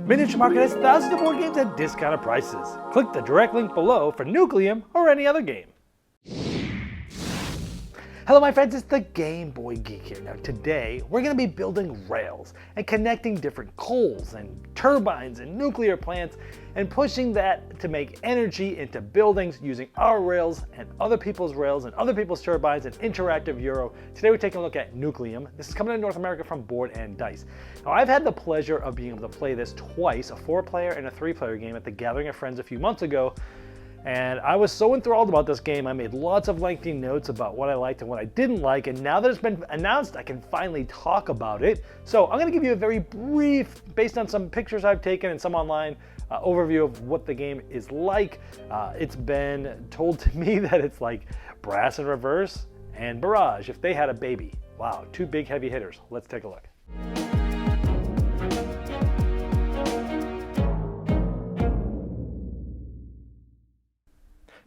Miniature Market has thousands of board games at discounted prices. Click the direct link below for Nucleum or any other game. Hello my friends, it's the Game Boy Geek here. Now today, we're going to be building rails and connecting different coals and turbines and nuclear plants and pushing that to make energy into buildings using our rails and other people's rails and other people's turbines and interactive Euro. Today we're taking a look at Nucleum. This is coming to North America from Board and Dice. Now I've had the pleasure of being able to play this twice, a 4-player and a 3-player game at the Gathering of Friends a few months ago. And I was so enthralled about this game, I made lots of lengthy notes about what I liked and what I didn't like, and now that it's been announced, I can finally talk about it. So I'm going to give you a very brief, based on some pictures I've taken and some online, overview of what the game is like. It's been told to me that it's like Brass and Reverse and Barrage if they had a baby. Wow, 2 big heavy hitters. Let's take a look.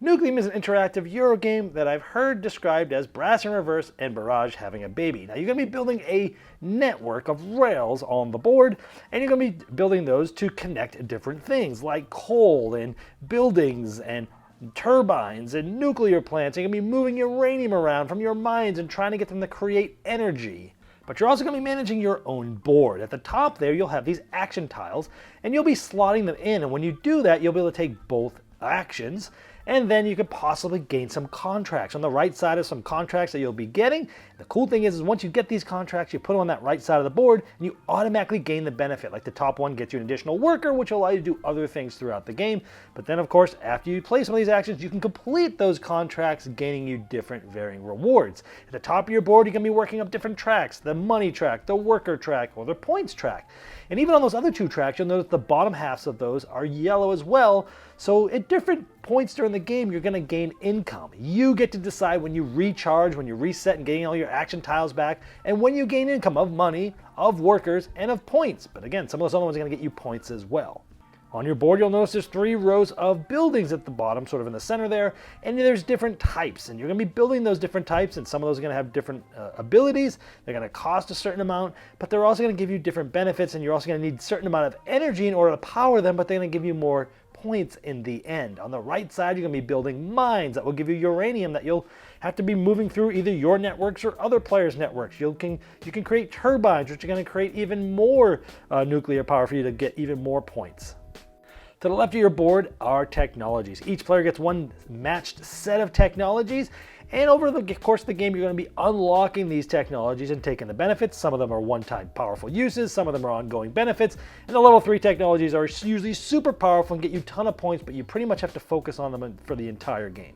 Nucleum is an interactive Euro game that I've heard described as Brass and Reverse and Barrage having a baby. Now you're going to be building a network of rails on the board, and you're going to be building those to connect different things like coal and buildings and turbines and nuclear plants. You're going to be moving uranium around from your mines and trying to get them to create energy. But you're also going to be managing your own board. At the top there, you'll have these action tiles, and you'll be slotting them in. And when you do that, you'll be able to take both actions, and then you could possibly gain some contracts. On the right side of some contracts that you'll be getting. The cool thing is once you get these contracts, you put them on that right side of the board, and you automatically gain the benefit. Like the top one gets you an additional worker, which will allow you to do other things throughout the game. But then, of course, after you play some of these actions, you can complete those contracts, gaining you different varying rewards. At the top of your board, you can be working up different tracks, the money track, the worker track, or the points track. And even on those other 2 tracks, you'll notice the bottom halves of those are yellow as well. So at different points during the game, you're going to gain income. You get to decide when you recharge, when you reset and gain all your action tiles back, and when you gain income of money, of workers, and of points. But again, some of those other ones are going to get you points as well. On your board, you'll notice there's 3 rows of buildings at the bottom, sort of in the center there, and there's different types, and you're going to be building those different types, and some of those are going to have different abilities. They're going to cost a certain amount, but they're also going to give you different benefits, and you're also going to need a certain amount of energy in order to power them, but they're going to give you more points in the end. On the right side, you're going to be building mines that will give you uranium that you'll have to be moving through either your networks or other players' networks. You can create turbines, which are going to create even more nuclear power for you to get even more points. To the left of your board are technologies. Each player gets one matched set of technologies, and over the course of the game, you're going to be unlocking these technologies and taking the benefits. Some of them are one-time powerful uses, some of them are ongoing benefits, and the level 3 technologies are usually super powerful and get you a ton of points, but you pretty much have to focus on them for the entire game.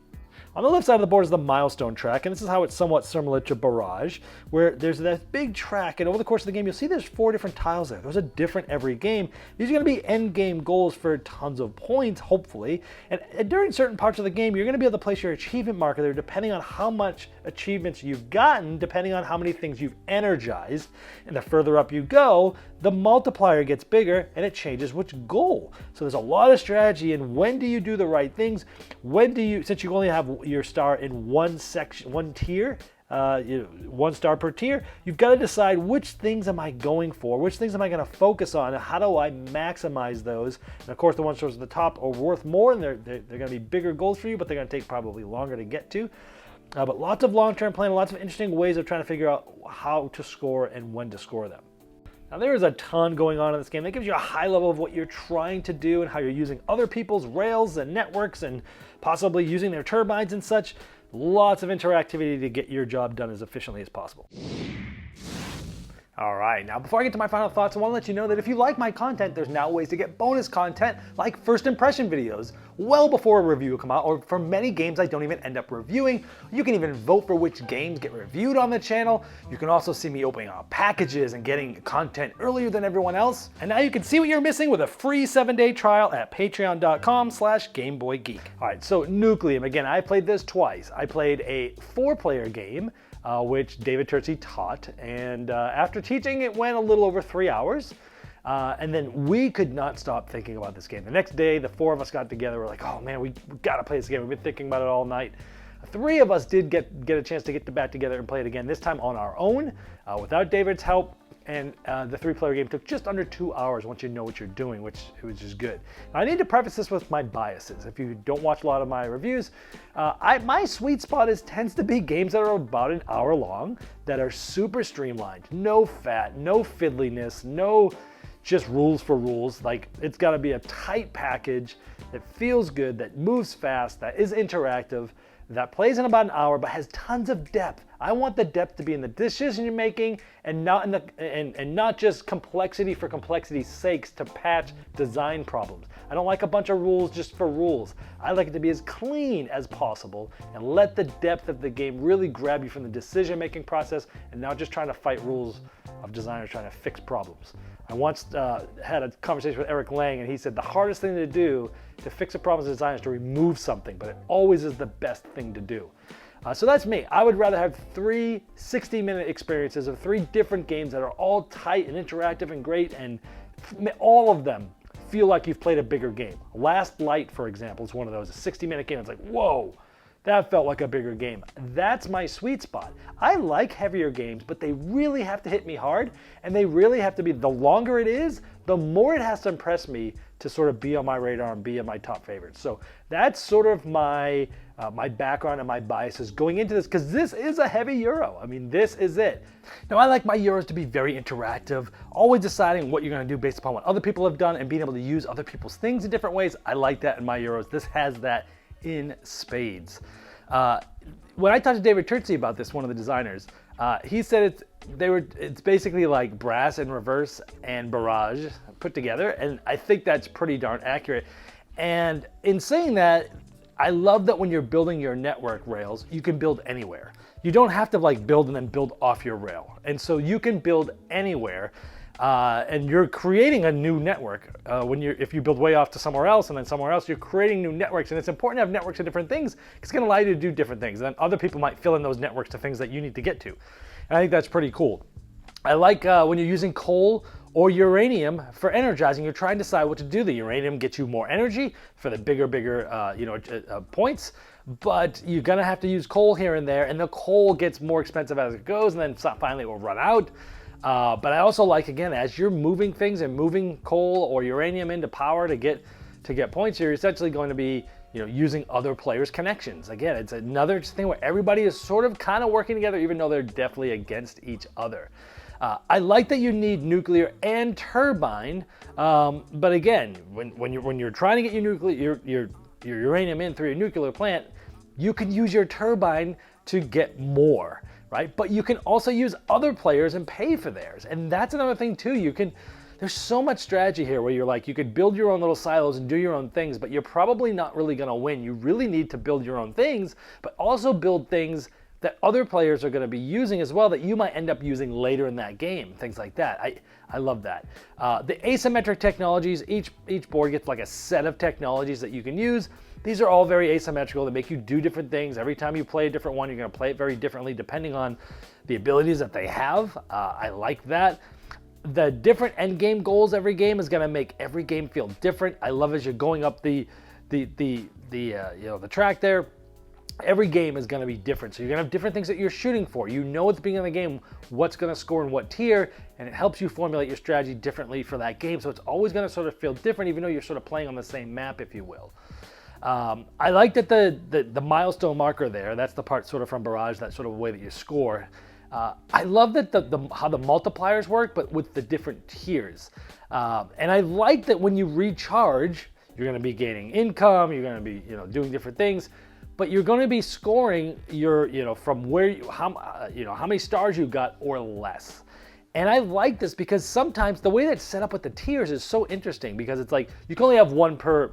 On the left side of the board is the milestone track, and this is how it's somewhat similar to Barrage, where there's that big track, and over the course of the game, you'll see there's 4 different tiles there. Those are different every game. These are going to be end game goals for tons of points, hopefully, and during certain parts of the game, you're going to be able to place your achievement marker there depending on how much achievements you've gotten, depending on how many things you've energized, and the further up you go, the multiplier gets bigger, and it changes which goal. So there's a lot of strategy in when do you do the right things, when do you, since you only have your star in one section, one tier, 1 star per tier, you've got to decide which things am I going for, which things am I going to focus on, and how do I maximize those. And of course, the ones towards the top are worth more, and they're going to be bigger goals for you, but they're going to take probably longer to get to. But lots of long-term planning, lots of interesting ways of trying to figure out how to score and when to score them. Now there is a ton going on in this game that gives you a high level of what you're trying to do and how you're using other people's rails and networks and possibly using their turbines and such. Lots of interactivity to get your job done as efficiently as possible. All right, now before I get to my final thoughts, I want to let you know that if you like my content, there's now ways to get bonus content like first impression videos well before a review will come out, or for many games I don't even end up reviewing. You can even vote for which games get reviewed on the channel. You can also see me opening up packages and getting content earlier than everyone else. And now you can see what you're missing with a free 7-day trial at patreon.com/GameBoyGeek. All right, so Nucleum, again, I played this twice. I played a 4-player game, which David Turczi taught, and after teaching it went a little over 3 hours, and then we could not stop thinking about this game. The next day, the 4 of us got together, we're like, oh man, we gotta play this game. We've been thinking about it all night. 3 of us did get a chance to get back together and play it again, this time on our own, without David's help. and the 3-player game took just under 2 hours once you know what you're doing, which is good. Now, I need to preface this with my biases. If you don't watch a lot of my reviews, my sweet spot tends to be games that are about an hour long, that are super streamlined, no fat, no fiddliness, no just rules for rules. Like, it's got to be a tight package that feels good, that moves fast, that is interactive, that plays in about an hour but has tons of depth. I want the depth to be in the decision you're making and not in the and not just complexity for complexity's sakes to patch design problems. I don't like a bunch of rules just for rules. I like it to be as clean as possible and let the depth of the game really grab you from the decision making process and not just trying to fight rules of designers trying to fix problems. I once had a conversation with Eric Lang, and he said the hardest thing to do to fix a problem as a designer is to remove something, but it always is the best thing to do. So that's me. I would rather have 3 60-minute experiences of 3 different games that are all tight and interactive and great, and all of them feel like you've played a bigger game. Last Light, for example, is one of those. A 60-minute game. It's like, whoa, that felt like a bigger game. That's my sweet spot. I like heavier games, but they really have to hit me hard, and they really have to be, the longer it is, the more it has to impress me to sort of be on my radar and be in my top favorites. So that's sort of my background and my biases going into this, because this is a heavy Euro. I mean, this is it. Now, I like my Euros to be very interactive, always deciding what you're going to do based upon what other people have done and being able to use other people's things in different ways. I like that in my Euros. This has that in spades. When I talked to David Turczi about this, one of the designers, he said it's basically like Brass in Reverse and Barrage put together, and I think that's pretty darn accurate. And in saying that, I love that when you're building your network rails, you can build anywhere. You don't have to like build and then build off your rail, and so you can build anywhere. And you're creating a new network. If you build way off to somewhere else and then somewhere else, you're creating new networks. And it's important to have networks of different things. It's going to allow you to do different things. And then other people might fill in those networks to things that you need to get to. And I think that's pretty cool. I like when you're using coal or uranium for energizing. You're trying to decide what to do. The uranium gets you more energy for the bigger points. But you're going to have to use coal here and there. And the coal gets more expensive as it goes. And then finally it will run out. But I also like, again, as you're moving things and moving coal or uranium into power to get points, you're essentially going to be using other players' connections. Again, it's another thing where everybody is sort of kind of working together, even though they're definitely against each other. I like that you need nuclear and turbine, but again, when you're trying to get your uranium in through your nuclear plant, you can use your turbine to get more. Right? But you can also use other players and pay for theirs. And that's another thing too. There's so much strategy here where you're like, you could build your own little silos and do your own things, but you're probably not really going to win. You really need to build your own things, but also build things that other players are going to be using as well that you might end up using later in that game, things like that. I love that. The asymmetric technologies, each board gets like a set of technologies that you can use. These are all very asymmetrical. They make you do different things. Every time you play a different one, you're going to play it very differently depending on the abilities that they have. I like that. The different end game goals every game is going to make every game feel different. I love as you're going up the track there. Every game is going to be different. So you're going to have different things that you're shooting for. You know at the beginning of the game what's going to score in what tier, and it helps you formulate your strategy differently for that game. So it's always going to sort of feel different, even though you're sort of playing on the same map, if you will. I like that the milestone marker there, that's the part sort of from Barrage, that sort of way that you score. I love that how the multipliers work, but with the different tiers. And I like that when you recharge, you're going to be gaining income, you're going to be doing different things, but you're going to be scoring your from where how many stars you got or less. And I like this because sometimes the way that's set up with the tiers is so interesting, because it's like you can only have one per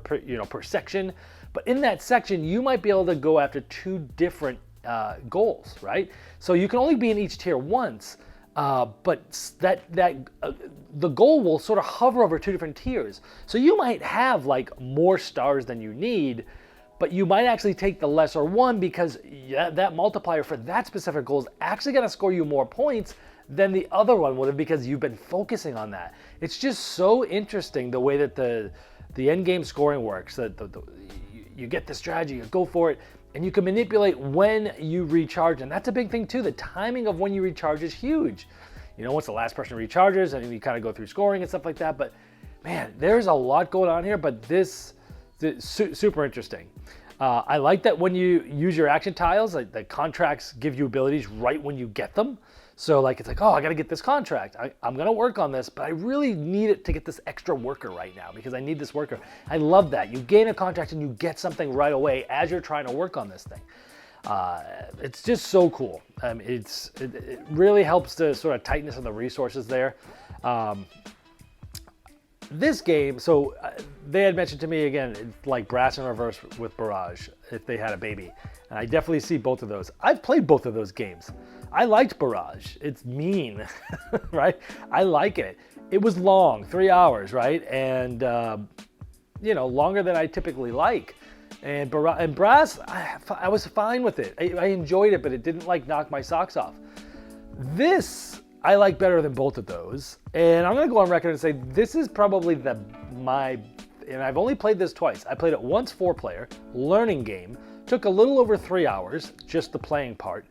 section, but in that section you might be able to go after 2 different goals, right? So you can only be in each tier once, but the goal will sort of hover over 2 different tiers. So you might have like more stars than you need, but you might actually take the lesser one because that multiplier for that specific goal is actually going to score you more points than the other one would have, because you've been focusing on that. It's just so interesting the way that the end game scoring works. That you get the strategy, you go for it, and you can manipulate when you recharge, and that's a big thing too. The timing of when you recharge is huge. once the last person recharges, and you kind of go through scoring and stuff like that. But man, there's a lot going on here, but this super interesting. I like that when you use your action tiles, like the contracts give you abilities right when you get them. So like, it's like, oh, I got to get this contract. I'm going to work on this, but I really need it to get this extra worker right now because I need this worker. I love that. You gain a contract and you get something right away as you're trying to work on this thing. It's just so cool. It really helps to sort of tightness of the resources there. This game, so they had mentioned to me again, it's like Brass in Reverse with Barrage, if they had a baby. And I definitely see both of those. I've played both of those games. I liked Barrage. It's mean, right? I like it. It was long, 3 hours, right? And, longer than I typically like. And Brass, I was fine with it. I enjoyed it, but it didn't knock my socks off. This, I like better than both of those. And I'm going to go on record and say this is probably and I've only played this twice. I played it once 4-player, learning game. Took a little over 3 hours, just the playing part,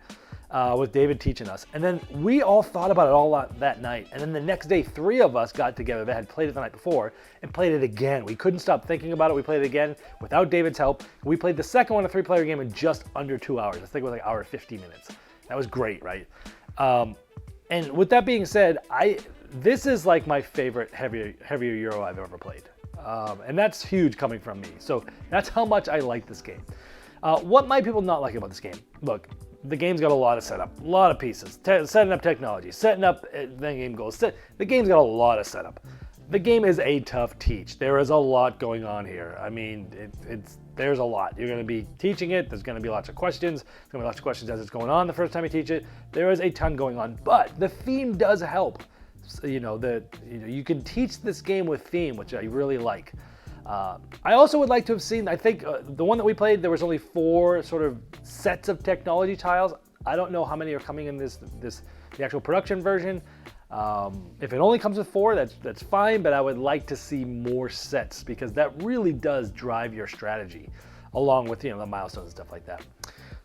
with David teaching us. And then we all thought about it all that night. And then the next day, 3 of us got together that had played it the night before and played it again. We couldn't stop thinking about it. We played it again without David's help. We played the second one, a 3-player game, in just under 2 hours. I think it was like 1 hour 50 minutes. That was great, right? And with that being said, this is like my favorite heavier Euro I've ever played. And that's huge coming from me. So that's how much I like this game. What might people not like about this game? Look, the game's got a lot of setup, a lot of pieces, setting up technology, setting up the game goals. The game's got a lot of setup. The game is a tough teach. There is a lot going on here. I mean, there's a lot. You're going to be teaching it. There's going to be lots of questions. There's going to be lots of questions as it's going on the first time you teach it. There is a ton going on, but the theme does help. So, you can teach this game with theme, which I really like. I also would like to have seen, I think the one that we played, there was only 4 sort of sets of technology tiles. I don't know how many are coming in the actual production version. If it only comes with 4, that's fine, but I would like to see more sets because that really does drive your strategy along with, the milestones and stuff like that.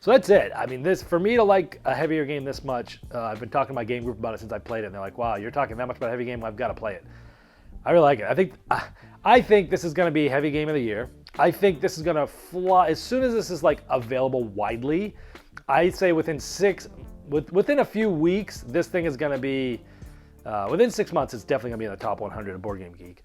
So that's it. I mean, for me to like a heavier game this much, I've been talking to my game group about it since I played it, and they're like, wow, you're talking that much about a heavy game? I've got to play it. I really like it. I think this is going to be heavy game of the year. I think this is going to fly as soon as this is available widely. I'd say within a few weeks, this thing is going to be within 6 months. It's definitely going to be in the top 100 of Board Game Geek,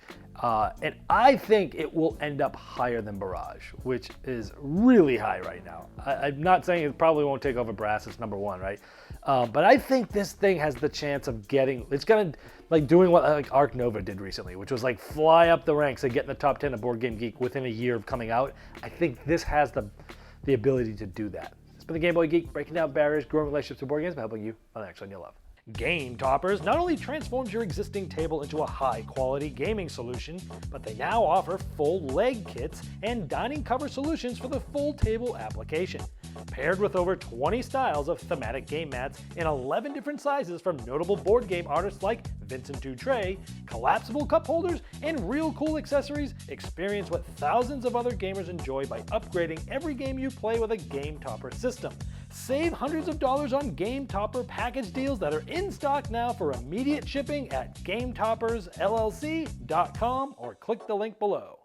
and I think it will end up higher than Barrage, which is really high right now. I'm not saying it probably won't take over Brass. It's number 1, right? But I think this thing has the chance of it's going to doing what Arc Nova did recently, which was fly up the ranks and get in the top 10 of Board Game Geek within a year of coming out. I think this has the ability to do that. It's been the Game Boy Geek, breaking down barriers, growing relationships with board games, by helping you on the next one you love. Game Toppers not only transforms your existing table into a high-quality gaming solution, but they now offer full leg kits and dining cover solutions for the full table application. Paired with over 20 styles of thematic game mats in 11 different sizes from notable board game artists like Vincent Dutray, collapsible cup holders, and real cool accessories, experience what thousands of other gamers enjoy by upgrading every game you play with a Game Topper system. Save hundreds of dollars on Game Topper package deals that are in stock now for immediate shipping at GameToppersLLC.com or click the link below.